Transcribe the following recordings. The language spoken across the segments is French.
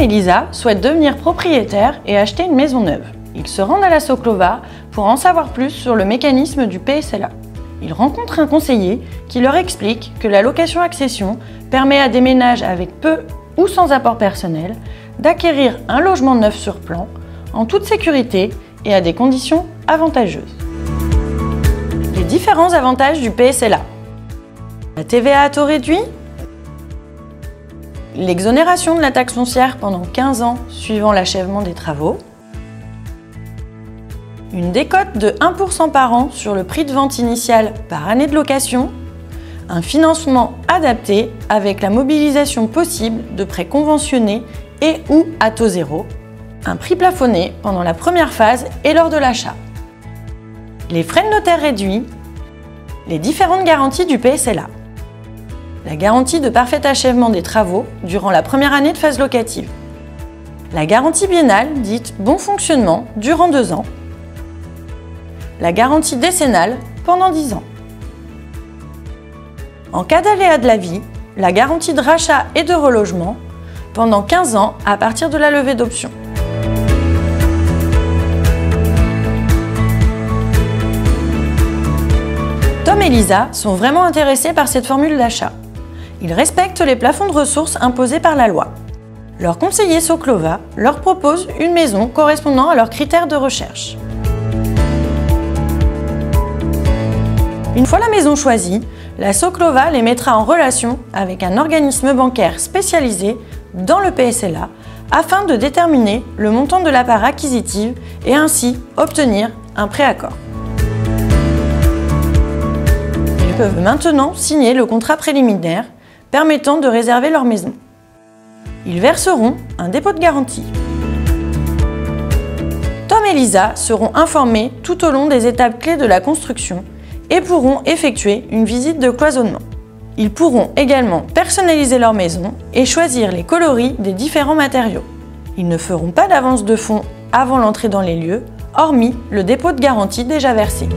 et Lisa souhaitent devenir propriétaires et acheter une maison neuve. Ils se rendent à la Soclova pour en savoir plus sur le mécanisme du PSLA. Ils rencontrent un conseiller qui leur explique que la location-accession permet à des ménages avec peu ou sans apport personnel d'acquérir un logement neuf sur plan, en toute sécurité et à des conditions avantageuses. Les différents avantages du PSLA. La TVA à taux réduit, l'exonération de la taxe foncière pendant 15 ans suivant l'achèvement des travaux, une décote de 1% par an sur le prix de vente initial par année de location, un financement adapté avec la mobilisation possible de prêts conventionnés et ou à taux zéro, un prix plafonné pendant la première phase et lors de l'achat, les frais de notaire réduits, les différentes garanties du PSLA, la garantie de parfait achèvement des travaux durant la première année de phase locative, la garantie biennale dite bon fonctionnement durant 2 ans, la garantie décennale pendant 10 ans. En cas d'aléa de la vie, la garantie de rachat et de relogement pendant 15 ans à partir de la levée d'option. Tom et Lisa sont vraiment intéressés par cette formule d'achat. Ils respectent les plafonds de ressources imposés par la loi. Leur conseiller Soclova leur propose une maison correspondant à leurs critères de recherche. Une fois la maison choisie, la Soclova les mettra en relation avec un organisme bancaire spécialisé dans le PSLA afin de déterminer le montant de la part acquisitive et ainsi obtenir un préaccord. Ils peuvent maintenant signer le contrat préliminaire permettant de réserver leur maison. Ils verseront un dépôt de garantie. Tom et Lisa seront informés tout au long des étapes clés de la construction et pourront effectuer une visite de cloisonnement. Ils pourront également personnaliser leur maison et choisir les coloris des différents matériaux. Ils ne feront pas d'avance de fonds avant l'entrée dans les lieux, hormis le dépôt de garantie déjà versé.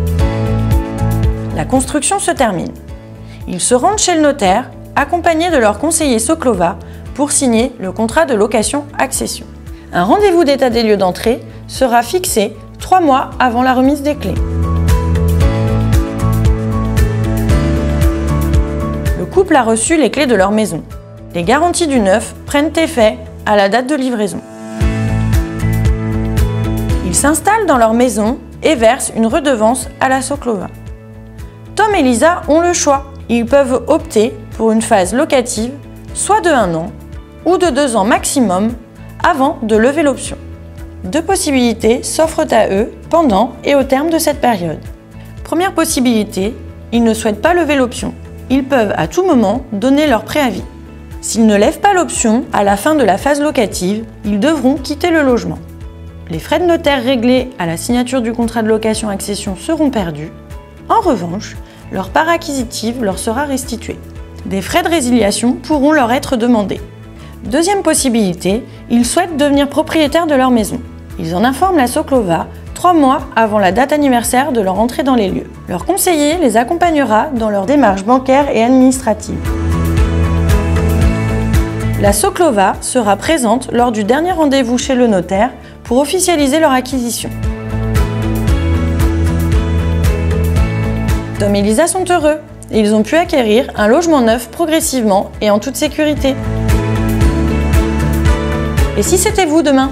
La construction se termine. Ils se rendent chez le notaire, accompagnés de leur conseiller Soclova, pour signer le contrat de location-accession. Un rendez-vous d'état des lieux d'entrée sera fixé 3 mois avant la remise des clés. Le couple a reçu les clés de leur maison. Les garanties du neuf prennent effet à la date de livraison. Ils s'installent dans leur maison et versent une redevance à la Soclova. Tom et Lisa ont le choix. Ils peuvent opter pour une phase locative, soit de 1 an ou de 2 ans maximum avant de lever l'option. 2 possibilités s'offrent à eux pendant et au terme de cette période. Première possibilité, ils ne souhaitent pas lever l'option. Ils peuvent à tout moment donner leur préavis. S'ils ne lèvent pas l'option à la fin de la phase locative, ils devront quitter le logement. Les frais de notaire réglés à la signature du contrat de location-accession seront perdus. En revanche, leur part acquisitive leur sera restituée. Des frais de résiliation pourront leur être demandés. Deuxième possibilité, ils souhaitent devenir propriétaires de leur maison. Ils en informent la Soclova 3 mois avant la date anniversaire de leur entrée dans les lieux. Leur conseiller les accompagnera dans leur démarche bancaire et administrative. La Soclova sera présente lors du dernier rendez-vous chez le notaire pour officialiser leur acquisition. Tom et Lisa sont heureux. Ils ont pu acquérir un logement neuf progressivement et en toute sécurité. Et si c'était vous demain ?